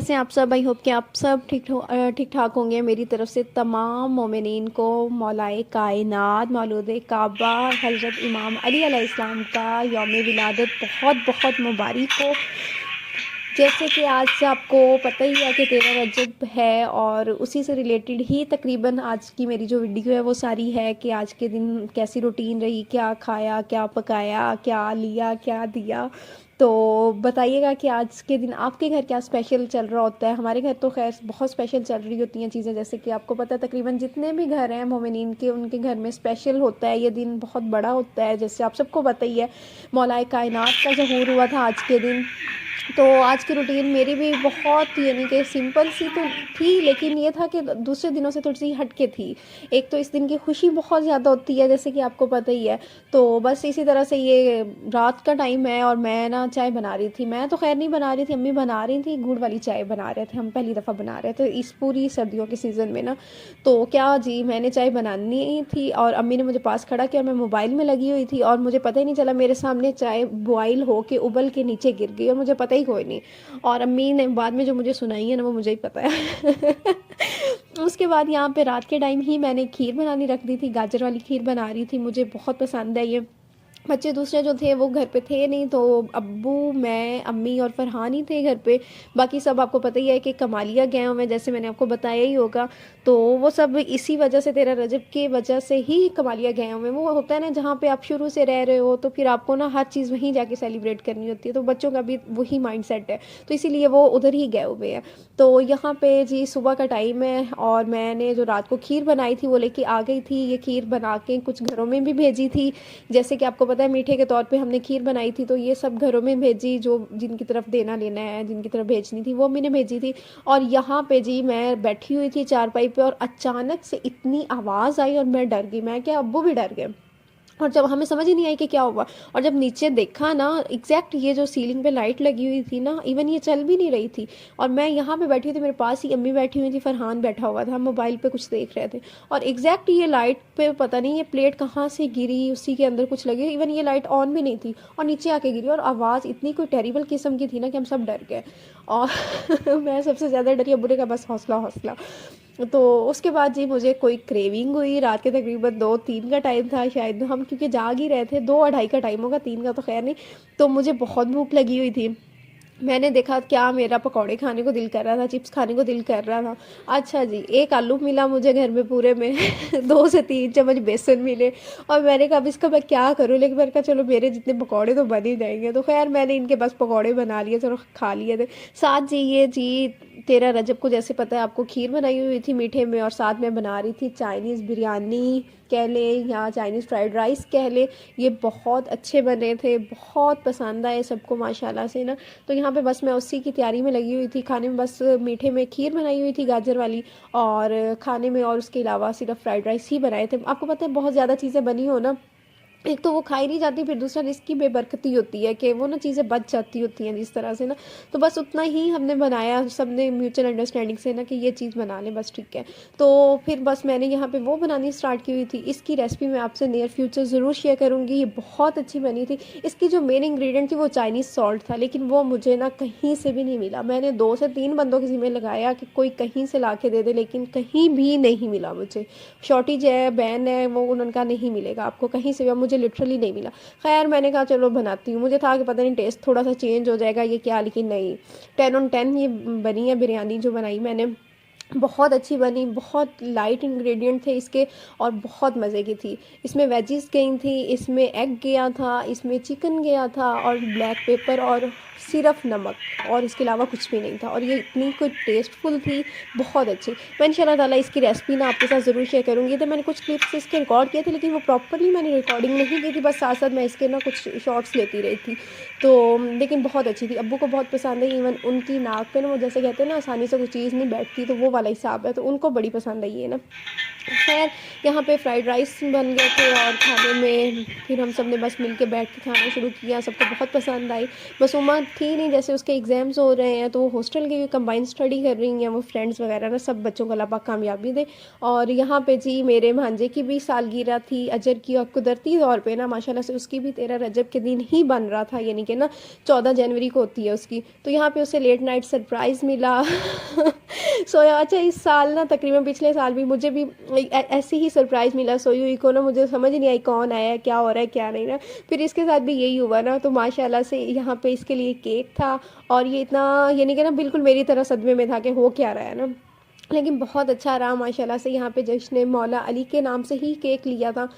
कैसे हैं आप सब। आई होप कि आप सब ठीक ठाक होंगे। मेरी तरफ से तमाम मोमिनीन को मौलाए कायनात मौलूद काबा हज़रत इमाम अली अलैहिस्सलाम का यौम विलादत बहुत बहुत मुबारक हो। जैसे कि आज से आपको पता ही है कि 13 रजब है और उसी से रिलेटेड ही तकरीबन आज की मेरी जो वीडियो है वो सारी है कि आज के दिन कैसी रूटीन रही, क्या खाया, क्या पकाया, क्या लिया, क्या दिया। तो बताइएगा कि आज के दिन आपके घर क्या स्पेशल चल रहा होता है। हमारे घर तो खैर बहुत स्पेशल चल रही होती हैं चीज़ें। जैसे कि आपको पता है तकरीबन जितने भी घर हैं मोमिनीन के, उनके घर में स्पेशल होता है। ये दिन बहुत बड़ा होता है, जैसे आप सबको पता ही है मौलाए कायनात का ज़हूर हुआ था आज के दिन। तो आज की रूटीन मेरी भी बहुत यानी कि सिंपल सी तो थी, लेकिन ये था कि दूसरे दिनों से थोड़ी सी हट के थी। एक तो इस दिन की खुशी बहुत ज़्यादा होती है, जैसे कि आपको पता ही है। तो बस इसी तरह से ये रात का टाइम है और मैं ना चाय बना रही थी। मैं तो खैर नहीं बना रही थी, अम्मी बना रही थी। गुड़ वाली चाय बना रहे थे, हम पहली दफ़ा बना रहे थे इस पूरी सर्दियों के सीज़न में ना। तो क्या जी, मैंने चाय बनानी थी और अम्मी ने मुझे पास खड़ा किया, मैं मोबाइल में लगी हुई थी और मुझे पता ही नहीं चला मेरे सामने चाय बॉयल हो के उबल के नीचे गिर गई और मुझे पता ही कोई नहीं। और अम्मी ने बाद में जो मुझे सुनाई है ना वो मुझे ही पता है। उसके बाद यहाँ पे रात के टाइम ही मैंने खीर बनानी रख दी थी, गाजर वाली खीर बना रही थी। मुझे बहुत पसंद है ये। बच्चे दूसरे जो थे वो घर पे थे नहीं, तो अब्बू, मैं, अम्मी और फरहान ही थे घर पे। बाकी सब आपको पता ही है कि कमालिया गए हुए हैं, जैसे मैंने आपको बताया ही होगा। तो वो सब इसी वजह से 13 रजब की वजह से ही कमालिया गए हुए हैं। वो होता है ना जहाँ पे आप शुरू से रह रहे हो तो फिर आपको ना हर चीज़ वहीं जाके सेलिब्रेट करनी होती है। तो बच्चों का भी वही माइंड सेट है, तो इसीलिए वो उधर ही गए हुए हैं। तो यहाँ पे जी सुबह का टाइम है और मैंने जो रात को खीर बनाई थी वो लेके आ गई थी। ये खीर बना के कुछ घरों में भी भेजी थी। जैसे कि आपको पता है मीठे के तौर पे हमने खीर बनाई थी, तो ये सब घरों में भेजी, जो जिनकी तरफ देना लेना है, जिनकी तरफ भेजनी थी वो मैंने भेजी थी। और यहाँ पे जी मैं बैठी हुई थी चारपाई पे और अचानक से इतनी आवाज़ आई और मैं डर गई। मैं क्या, अब्बू भी डर गए। और जब हमें समझ ही नहीं आई कि क्या हुआ, और जब नीचे देखा ना, एग्जैक्ट ये जो सीलिंग पे लाइट लगी हुई थी ना, इवन ये चल भी नहीं रही थी। और मैं यहाँ पे बैठी हुई थी, मेरे पास ही अम्मी बैठी हुई थी, फरहान बैठा हुआ था, हम मोबाइल पे कुछ देख रहे थे। और एग्जैक्ट ये लाइट पे पता नहीं ये प्लेट कहाँ से गिरी, उसी के अंदर कुछ लगी। इवन ये लाइट ऑन भी नहीं थी और नीचे आके गिरी। और आवाज़ इतनी कोई टेरिबल किस्म की थी ना कि हम सब डर गए। और मैं सबसे ज़्यादा डरी। अब्बू ने कहा बस हौसला हौसला। तो उसके बाद जी मुझे कोई क्रेविंग हुई। रात के तकरीबन 2-3 का टाइम था शायद, हम क्योंकि जाग ही रहे थे। 2-2:30 का टाइम होगा, 3 का तो खैर नहीं। तो मुझे बहुत भूख लगी हुई थी। मैंने देखा क्या, मेरा पकौड़े खाने को दिल कर रहा था, चिप्स खाने को दिल कर रहा था। अच्छा जी, एक आलू मिला मुझे घर में पूरे में। 2 से 3 चम्मच बेसन मिले। और मैंने कहा अब इसका मैं क्या करूँ, लेकिन मैंने कहा चलो मेरे जितने पकौड़े तो बन ही जाएंगे। तो खैर मैंने इनके पास पकौड़े बना लिए थे और खा लिए थे। साथ जी ये जी 13 रजब को जैसे पता है आपको खीर बनाई हुई थी मीठे में, और साथ में बना रही थी चाइनीज़ बिरयानी कह लें या चाइनीज़ फ्राइड राइस कह लें। ये बहुत अच्छे बने थे, बहुत पसंद आए सबको माशाल्लाह से ना। तो यहाँ पे बस मैं उसी की तैयारी में लगी हुई थी। खाने में बस मीठे में खीर बनाई हुई थी गाजर वाली, और खाने में और उसके अलावा सिर्फ फ्राइड राइस ही बनाए थे। आपको पता है बहुत ज़्यादा चीज़ें बनी हो ना, एक तो वो खाई नहीं जाती, फिर दूसरा इसकी बेबरकती होती है कि वो ना चीज़ें बच जाती होती हैं जिस तरह से ना। तो बस उतना ही हमने बनाया, सबने म्यूचुअल अंडरस्टैंडिंग से ना कि ये चीज़ बना लें बस, ठीक है। तो फिर बस मैंने यहाँ पे वो बनानी स्टार्ट की हुई थी। इसकी रेसिपी मैं आपसे नियर फ्यूचर ज़रूर शेयर करूँगी। ये बहुत अच्छी बनी थी। इसकी जो मेन इंग्रेडिएंट थी वो चाइनीज़ सॉल्ट था, लेकिन वो मुझे ना कहीं से भी नहीं मिला। मैंने 2 से 3 बंदों के ज़िम्मे लगाया कि कोई कहीं से ला के दे दे, लेकिन कहीं भी नहीं मिला मुझे। शॉर्टेज है, बैन है, वो उनका नहीं मिलेगा आपको कहीं से भी, मुझे लिटरली नहीं मिला। खैर मैंने कहा चलो बनाती हूँ। मुझे था कि पता नहीं टेस्ट थोड़ा सा चेंज हो जाएगा ये क्या, लेकिन नहीं, 10 on 10 ये बनी है बिरयानी जो बनाई मैंने। बहुत अच्छी बनी, बहुत लाइट इंग्रेडिएंट थे इसके और बहुत मज़े की थी। इसमें वेजिस गई थी, इसमें एग गया था, इसमें चिकन गया था, और ब्लैक पेपर और सिर्फ नमक, और इसके अलावा कुछ भी नहीं था। और ये इतनी कोई टेस्टफुल थी, बहुत अच्छी। मैं इंशाल्लाह ताला इसकी रेसिपी ना आपके साथ ज़रूर शेयर करूँगी। तो मैंने कुछ क्लिप्स इसके रिकॉर्ड किए थे, लेकिन वो प्रॉपरली मैंने रिकॉर्डिंग नहीं की थी, बस साथ साथ मैं इसके ना कुछ शॉर्ट्स लेती रही थी। तो लेकिन बहुत अच्छी थी, अब्बू को बहुत पसंद है। इवन उनकी नाक पे ना वो जैसे कहते हैं ना आसानी से कोई चीज़ नहीं बैठती, तो वो वाला हिसाब है, तो उनको बड़ी पसंद आई है ना। खैर यहाँ पे फ्राइड राइस बन गए थे और खाने में फिर हम सब ने बस मिल के बैठ के खाना शुरू किया, सबको बहुत पसंद आई। बस उम्मा थी नहीं, जैसे उसके एग्ज़ाम्स हो रहे हैं तो वो हॉस्टल की कंबाइंड स्टडी कर रही हैं, वो फ्रेंड्स वगैरह ना सब बच्चों को अल्लाह पाक कामयाबी दे। और यहाँ पे जी मेरे भांजे की भी सालगिरह थी अजर की, और कुदरती तौर पे ना माशाल्लाह से उसकी भी 13 रजब के दिन ही बन रहा था, यानी कि ना 14 जनवरी को होती है उसकी। तो यहाँ पे उसे लेट नाइट सरप्राइज़ मिला। सोया अच्छा इस साल ना तकरीबन पिछले साल भी मुझे भी ऐसे ही सरप्राइज़ मिला, सोई हुई को ना, मुझे समझ नहीं आई कौन आया है, क्या हो रहा है क्या नहीं ना। फिर इसके साथ भी यही हुआ ना, तो माशाल्लाह से यहाँ पे इसके लिए केक था, और ये इतना यानी कि ना बिल्कुल मेरी तरह सदमे में था कि हो क्या रहा है ना, लेकिन बहुत अच्छा रहा माशाल्लाह से। यहाँ पे जश्न मौला अली के नाम से ही केक लिया था,